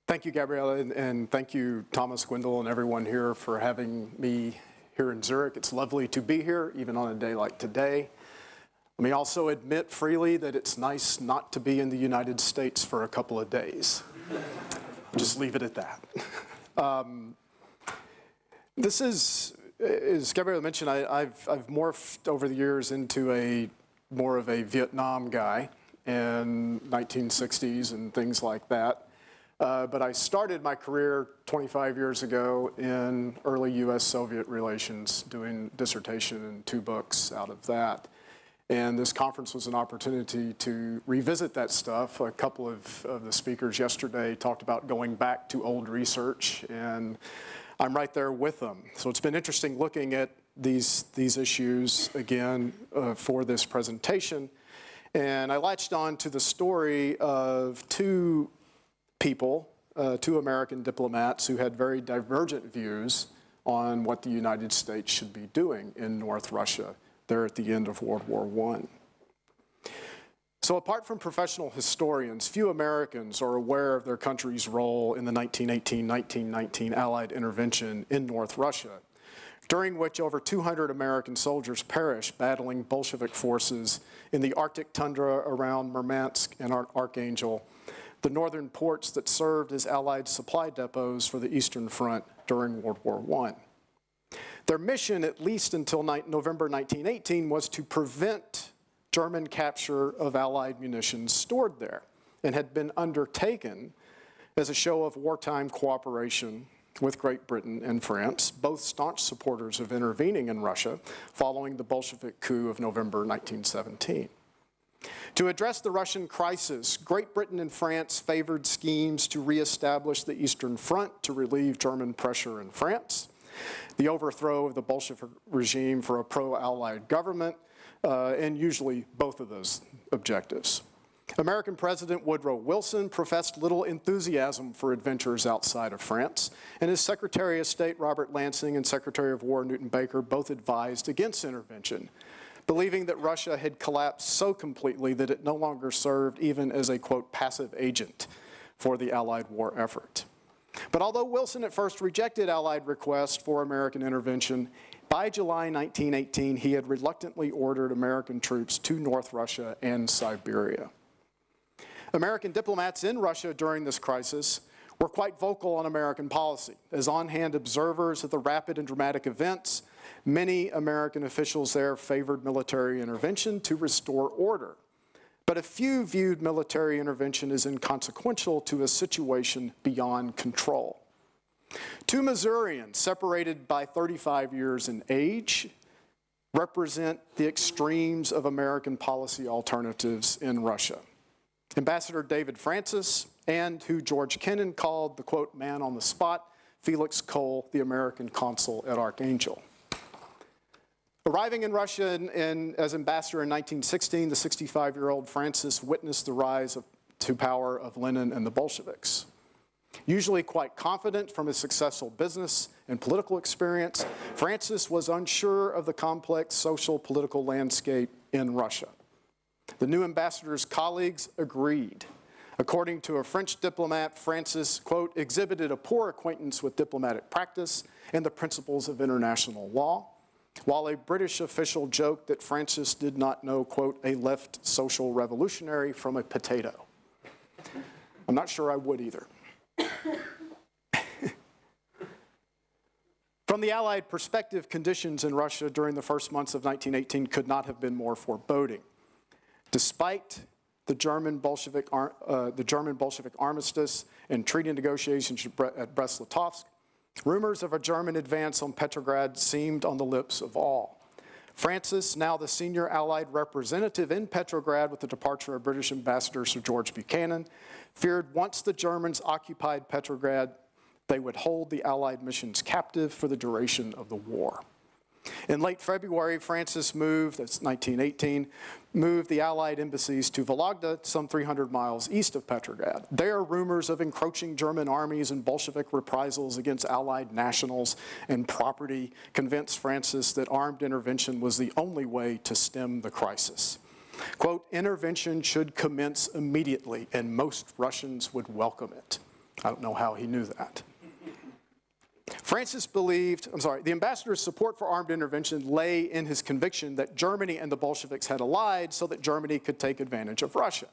Thank you, Gabriella, and thank you, Thomas, Gwendol, and everyone here for having me here in Zurich. It's lovely to be here, even on a day like today. Let me also admit freely that it's nice not to be in the United States for a couple of days. Just leave it at that. This is, as Gabriella mentioned, I've morphed over the years into more of a Vietnam guy in 1960s and things like that. But I started my career 25 years ago in early US-Soviet relations, doing dissertation and 2 books out of that. And this conference was an opportunity to revisit that stuff. A couple of the speakers yesterday talked about going back to old research, and I'm right there with them. So it's been interesting looking at these issues again for this presentation. And I latched on to the story of 2 people, 2 American diplomats who had very divergent views on what the United States should be doing in North Russia there at the end of World War I. So apart from professional historians, few Americans are aware of their country's role in the 1918-1919 Allied intervention in North Russia, during which over 200 American soldiers perished battling Bolshevik forces in the Arctic tundra around Murmansk and Archangel, the northern ports that served as Allied supply depots for the Eastern Front during World War I. Their mission, at least until November 1918, was to prevent German capture of Allied munitions stored there, and had been undertaken as a show of wartime cooperation with Great Britain and France, both staunch supporters of intervening in Russia following the Bolshevik coup of November 1917. To address the Russian crisis, Great Britain and France favored schemes to reestablish the Eastern Front to relieve German pressure in France, the overthrow of the Bolshevik regime for a pro-Allied government, and usually both of those objectives. American President Woodrow Wilson professed little enthusiasm for adventures outside of France, and his Secretary of State Robert Lansing and Secretary of War Newton Baker both advised against intervention, believing that Russia had collapsed so completely that it no longer served even as a, quote, passive agent for the Allied war effort. But although Wilson at first rejected Allied requests for American intervention, by July 1918, he had reluctantly ordered American troops to North Russia and Siberia. American diplomats in Russia during this crisis were quite vocal on American policy. As on-hand observers of the rapid and dramatic events, many American officials there favored military intervention to restore order. But a few viewed military intervention as inconsequential to a situation beyond control. 2 Missourians, separated by 35 years in age, represent the extremes of American policy alternatives in Russia. Ambassador David Francis, and who George Kennan called the, quote, man on the spot, Felix Cole, the American consul at Archangel. Arriving in Russia as ambassador in 1916, the 65-year-old Francis witnessed the rise to power of Lenin and the Bolsheviks. Usually quite confident from his successful business and political experience, Francis was unsure of the complex social political landscape in Russia. The new ambassador's colleagues agreed. According to a French diplomat, Francis, quote, exhibited a poor acquaintance with diplomatic practice and the principles of international law, while a British official joked that Francis did not know, quote, a left social revolutionary from a potato. I'm not sure I would either. From the Allied perspective, conditions in Russia during the first months of 1918 could not have been more foreboding. Despite the German Bolshevik armistice and treaty negotiations at Brest-Litovsk, rumors of a German advance on Petrograd seemed on the lips of all. Francis, now the senior Allied representative in Petrograd with the departure of British Ambassador Sir George Buchanan, feared once the Germans occupied Petrograd, they would hold the Allied missions captive for the duration of the war. In late February, Francis moved, that's 1918, moved the Allied embassies to Vologda, some 300 miles east of Petrograd. There, rumors of encroaching German armies and Bolshevik reprisals against Allied nationals and property convinced Francis that armed intervention was the only way to stem the crisis. Quote, intervention should commence immediately, and most Russians would welcome it, I don't know how he knew that. Francis believed, the ambassador's support for armed intervention lay in his conviction that Germany and the Bolsheviks had allied so that Germany could take advantage of Russia.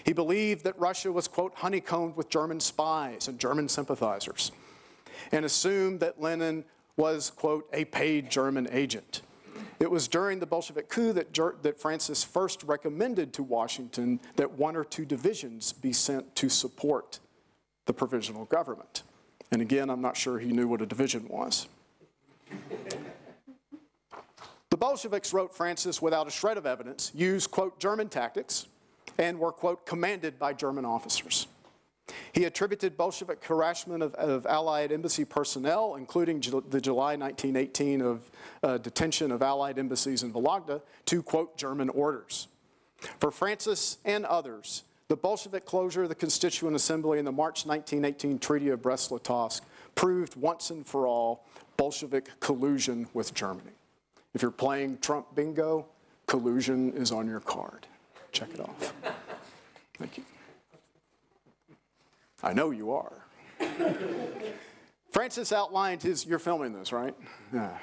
He believed that Russia was, quote, honeycombed with German spies and German sympathizers, and assumed that Lenin was, quote, a paid German agent. It was during the Bolshevik coup that Francis first recommended to Washington that 1 or 2 divisions be sent to support the provisional government. And again, I'm not sure he knew what a division was. The Bolsheviks, wrote Francis without a shred of evidence, used, quote, German tactics and were, quote, commanded by German officers. He attributed Bolshevik harassment of Allied embassy personnel, including the July 1918 detention of Allied embassies in Vologda, to, quote, German orders. For Francis and others, the Bolshevik closure of the Constituent Assembly and the March 1918 Treaty of Brest-Litovsk proved once and for all Bolshevik collusion with Germany. If you're playing Trump bingo, collusion is on your card. Check it off. Thank you. I know you are. Francis outlined his, you're filming this, right? Yeah.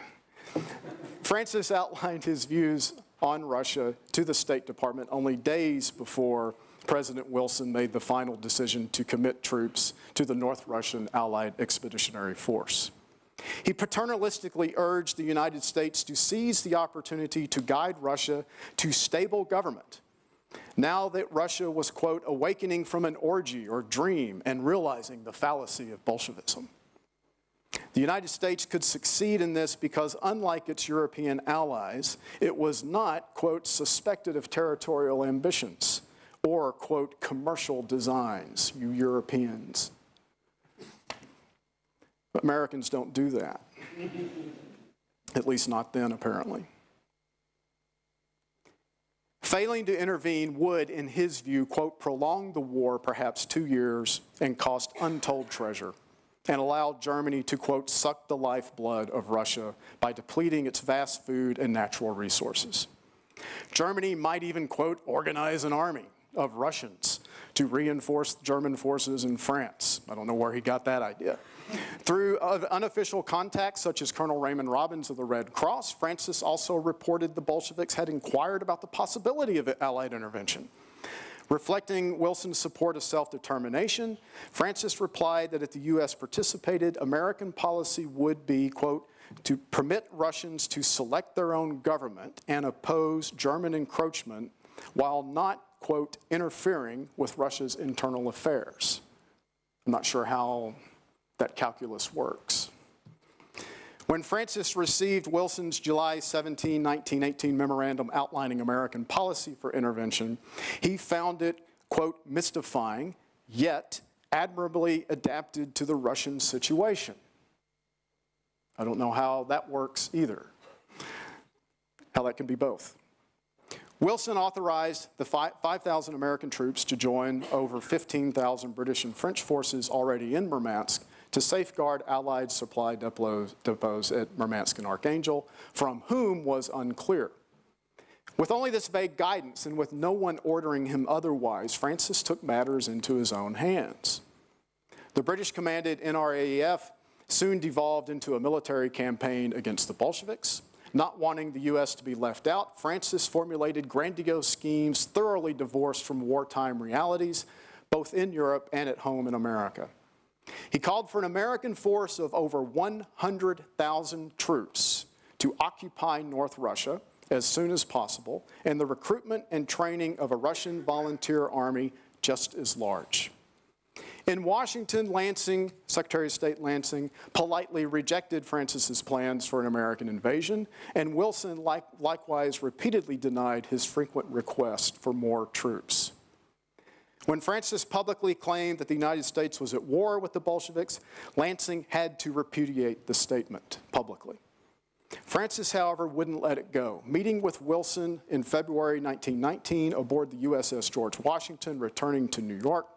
Francis outlined his views on Russia to the State Department only days before President Wilson made the final decision to commit troops to the North Russian Allied Expeditionary Force. He paternalistically urged the United States to seize the opportunity to guide Russia to stable government, now that Russia was, quote, awakening from an orgy or dream and realizing the fallacy of Bolshevism. The United States could succeed in this because, unlike its European allies, it was not, quote, suspected of territorial ambitions or, quote, commercial designs, you Europeans. But Americans don't do that. At least not then, apparently. Failing to intervene would, in his view, quote, prolong the war perhaps 2 years and cost untold treasure, and allow Germany to, quote, suck the lifeblood of Russia by depleting its vast food and natural resources. Germany might even, quote, organize an army of Russians to reinforce German forces in France. I don't know where he got that idea. Through unofficial contacts such as Colonel Raymond Robbins of the Red Cross, Francis also reported the Bolsheviks had inquired about the possibility of Allied intervention. Reflecting Wilson's support of self-determination, Francis replied that if the U.S. participated, American policy would be, quote, to permit Russians to select their own government and oppose German encroachment while not, quote, interfering with Russia's internal affairs. I'm not sure how that calculus works. When Francis received Wilson's July 17, 1918 memorandum outlining American policy for intervention, he found it, quote, mystifying, yet admirably adapted to the Russian situation. I don't know how that works either, how that can be both. Wilson authorized the 5,000 American troops to join over 15,000 British and French forces already in Murmansk to safeguard Allied supply depots at Murmansk and Archangel, from whom was unclear. With only this vague guidance and with no one ordering him otherwise, Francis took matters into his own hands. The British-commanded NRAEF soon devolved into a military campaign against the Bolsheviks. Not wanting the U.S. to be left out, Francis formulated grandiose schemes thoroughly divorced from wartime realities, both in Europe and at home in America. He called for an American force of over 100,000 troops to occupy North Russia as soon as possible, and the recruitment and training of a Russian volunteer army just as large. In Washington, Lansing, Secretary of State Lansing, politely rejected Francis's plans for an American invasion, and Wilson likewise repeatedly denied his frequent request for more troops. When Francis publicly claimed that the United States was at war with the Bolsheviks, Lansing had to repudiate the statement publicly. Francis, however, wouldn't let it go. Meeting with Wilson in February 1919 aboard the USS George Washington, returning to New York,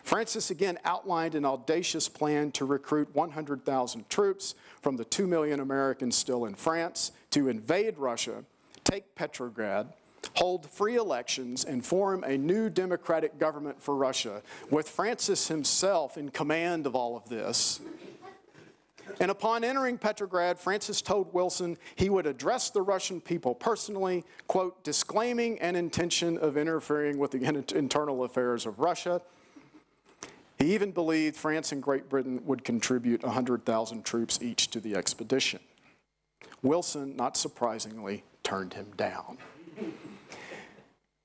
Francis again outlined an audacious plan to recruit 100,000 troops from the 2 million Americans still in France to invade Russia, take Petrograd, hold free elections, and form a new democratic government for Russia, with Francis himself in command of all of this. And upon entering Petrograd, Francis told Wilson he would address the Russian people personally, quote, disclaiming an intention of interfering with the internal affairs of Russia. He even believed France and Great Britain would contribute 100,000 troops each to the expedition. Wilson, not surprisingly, turned him down.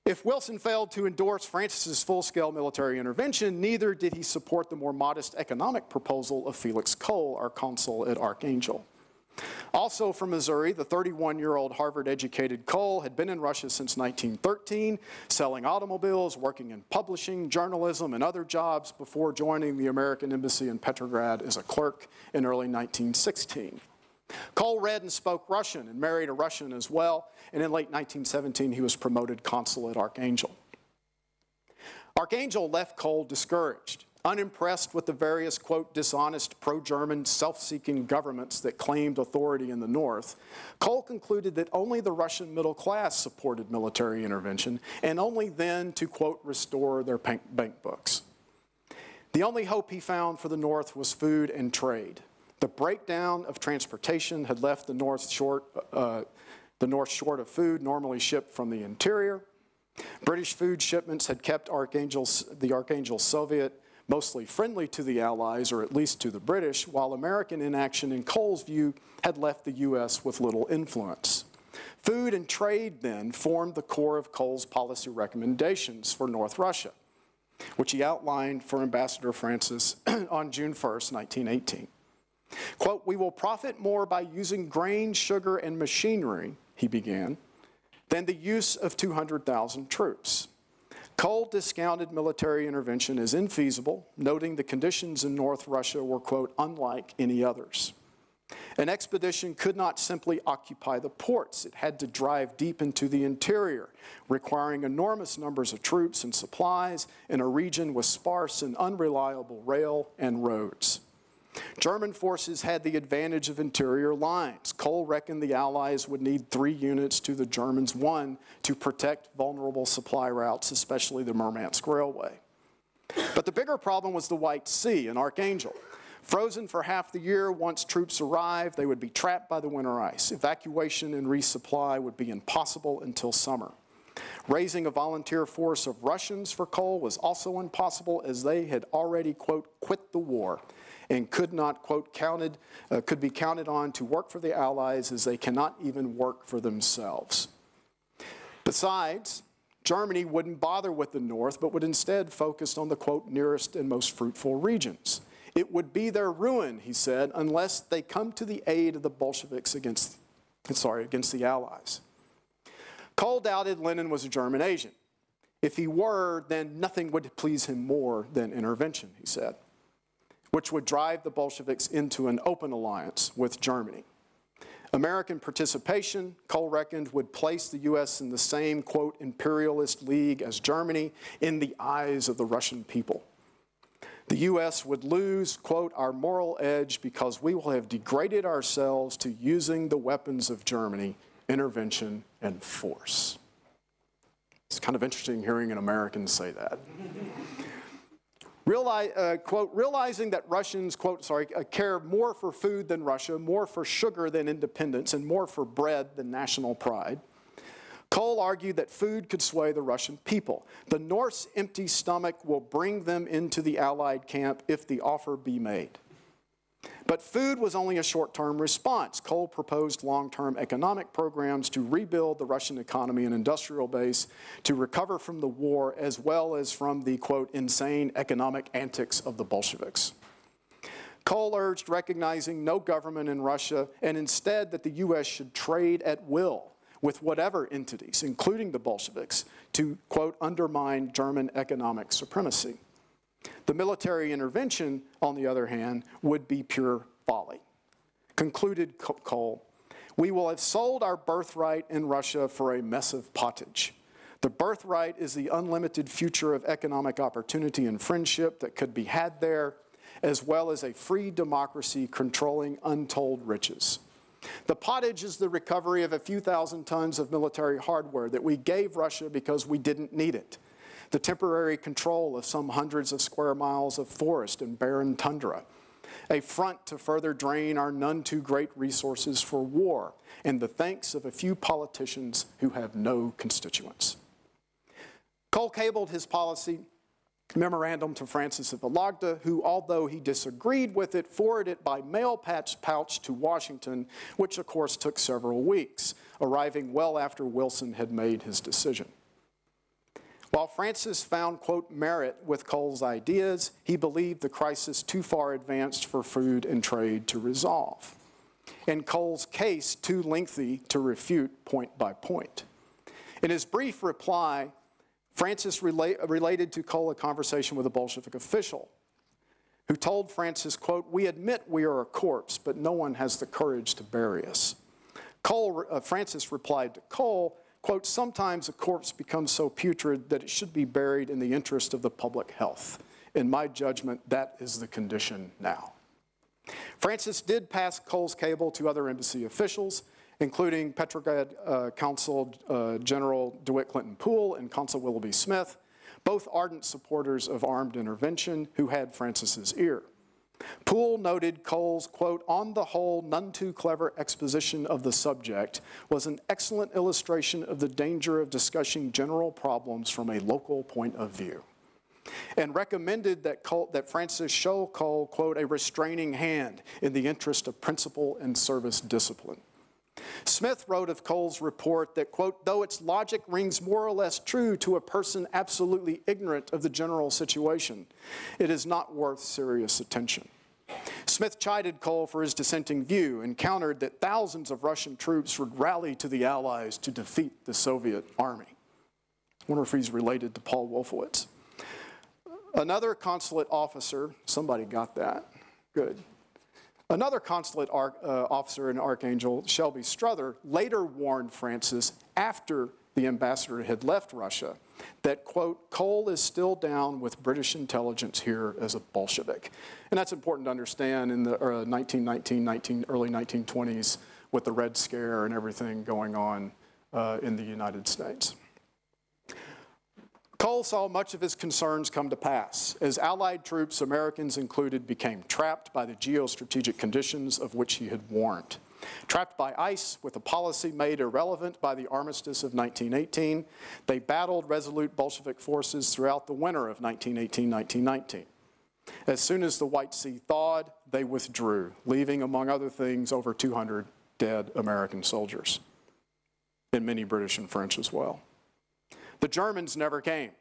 If Wilson failed to endorse Francis's full-scale military intervention, neither did he support the more modest economic proposal of Felix Cole, our consul at Archangel. Also from Missouri, the 31-year-old Harvard-educated Cole had been in Russia since 1913, selling automobiles, working in publishing, journalism, and other jobs before joining the American embassy in Petrograd as a clerk in early 1916. Cole read and spoke Russian and married a Russian as well, and in late 1917 he was promoted consul at Archangel. Archangel left Cole discouraged, unimpressed with the various, quote, dishonest, pro-German, self-seeking governments that claimed authority in the North. Cole concluded that only the Russian middle class supported military intervention, and only then to, quote, restore their bank books. The only hope he found for the North was food and trade. The breakdown of transportation had left the North short of food normally shipped from the interior. British food shipments had kept the Archangel Soviet mostly friendly to the Allies, or at least to the British, while American inaction, in Cole's view, had left the U.S. with little influence. Food and trade, then, formed the core of Cole's policy recommendations for North Russia, which he outlined for Ambassador Francis on June 1st, 1918. Quote, we will profit more by using grain, sugar, and machinery, he began, than the use of 200,000 troops. Cole discounted military intervention as infeasible, noting the conditions in North Russia were, quote, unlike any others. An expedition could not simply occupy the ports. It had to drive deep into the interior, requiring enormous numbers of troops and supplies in a region with sparse and unreliable rail and roads. German forces had the advantage of interior lines. Cole reckoned the Allies would need 3 units to the Germans' 1 to protect vulnerable supply routes, especially the Murmansk Railway. But the bigger problem was the White Sea and Archangel. Frozen for half the year, once troops arrived, they would be trapped by the winter ice. Evacuation and resupply would be impossible until summer. Raising a volunteer force of Russians for Cole was also impossible, as they had already, quote, quit the war, and could not, quote, could be counted on to work for the Allies, as they cannot even work for themselves. Besides, Germany wouldn't bother with the North, but would instead focus on the, quote, nearest and most fruitful regions. It would be their ruin, he said, unless they come to the aid of the Bolsheviks against the Allies. Cole doubted Lenin was a German agent. If he were, then nothing would please him more than intervention, he said, which would drive the Bolsheviks into an open alliance with Germany. American participation, Cole reckoned, would place the U.S. in the same, quote, imperialist league as Germany in the eyes of the Russian people. The U.S. would lose, quote, our moral edge because we will have degraded ourselves to using the weapons of Germany, intervention, and force. It's kind of interesting hearing an American say that. Quote, realizing that Russians, quote, care more for food than Russia, more for sugar than independence, and more for bread than national pride, Cole argued that food could sway the Russian people. The North's empty stomach will bring them into the Allied camp if the offer be made. But food was only a short-term response. Cole proposed long-term economic programs to rebuild the Russian economy and industrial base, to recover from the war, as well as from the, quote, insane economic antics of the Bolsheviks. Cole urged recognizing no government in Russia, and instead that the U.S. should trade at will with whatever entities, including the Bolsheviks, to, quote, undermine German economic supremacy. The military intervention, on the other hand, would be pure folly. Concluded Cole, we will have sold our birthright in Russia for a mess of pottage. The birthright is the unlimited future of economic opportunity and friendship that could be had there, as well as a free democracy controlling untold riches. The pottage is the recovery of a few thousand tons of military hardware that we gave Russia because we didn't need it. The temporary control of some hundreds of square miles of forest and barren tundra. A front to further drain our none too great resources for war, and the thanks of a few politicians who have no constituents. Cole cabled his policy memorandum to Francis of Valogda, who, although he disagreed with it, forwarded it by mail pouch to Washington, which of course took several weeks, arriving well after Wilson had made his decision. While Francis found, quote, merit with Cole's ideas, he believed the crisis too far advanced for food and trade to resolve, and Cole's case too lengthy to refute point by point. In his brief reply, Francis related to Cole a conversation with a Bolshevik official who told Francis, quote, we admit we are a corpse, but no one has the courage to bury us. Francis replied to Cole, quote, sometimes a corpse becomes so putrid that it should be buried in the interest of the public health. In my judgment, that is the condition now. Francis did pass Cole's cable to other embassy officials, including Petrograd Consul General DeWitt Clinton Poole and Consul Willoughby Smith, both ardent supporters of armed intervention who had Francis's ear. Poole noted Cole's, quote, on the whole, none too clever exposition of the subject was an excellent illustration of the danger of discussing general problems from a local point of view, and recommended that Francis show Cole, quote, a restraining hand in the interest of principle and service discipline. Smith wrote of Cole's report that, quote, though its logic rings more or less true to a person absolutely ignorant of the general situation, it is not worth serious attention. Smith chided Cole for his dissenting view and countered that thousands of Russian troops would rally to the Allies to defeat the Soviet army. I wonder if he's related to Paul Wolfowitz. Another consulate officer, somebody got that, good. Another consulate officer in Archangel, Shelby Strother, later warned Francis after the ambassador had left Russia that, quote, Cole is still down with British intelligence here as a Bolshevik. And that's important to understand in the 1919, early 1920s with the Red Scare and everything going on in the United States. Cole saw much of his concerns come to pass as Allied troops, Americans included, became trapped by the geostrategic conditions of which he had warned. Trapped by ice with a policy made irrelevant by the armistice of 1918, they battled resolute Bolshevik forces throughout the winter of 1918-1919. As soon as the White Sea thawed, they withdrew, leaving, among other things, over 200 dead American soldiers, and many British and French as well. The Germans never came.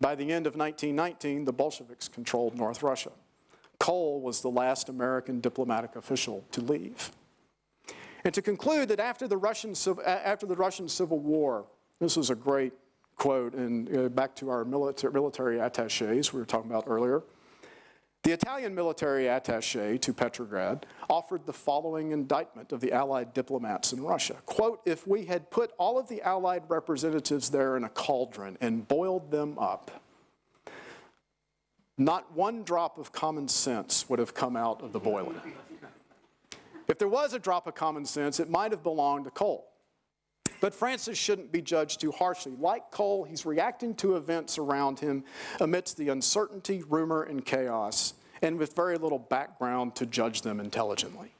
By the end of 1919, the Bolsheviks controlled North Russia. Cole was the last American diplomatic official to leave. And to conclude that after the Russian Civil War, this was a great quote, and back to our military attaches we were talking about earlier, the Italian military attaché to Petrograd offered the following indictment of the Allied diplomats in Russia. Quote, if we had put all of the Allied representatives there in a cauldron and boiled them up, not one drop of common sense would have come out of the boiler. If there was a drop of common sense, it might have belonged to Cole. But Francis shouldn't be judged too harshly. Like Cole, he's reacting to events around him amidst the uncertainty, rumor, and chaos, and with very little background to judge them intelligently.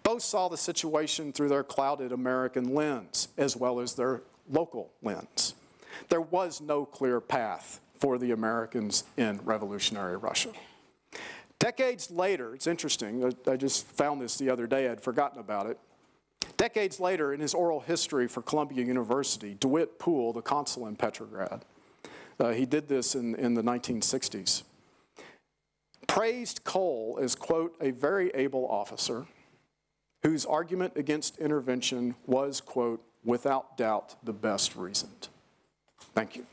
Both saw the situation through their clouded American lens, as well as their local lens. There was no clear path for the Americans in revolutionary Russia. Decades later, it's interesting, I just found this the other day, I'd forgotten about it. Decades later, in his oral history for Columbia University, DeWitt Poole, the consul in Petrograd, he did this in the 1960s, praised Cole as, quote, a very able officer whose argument against intervention was, quote, without doubt the best reasoned. Thank you.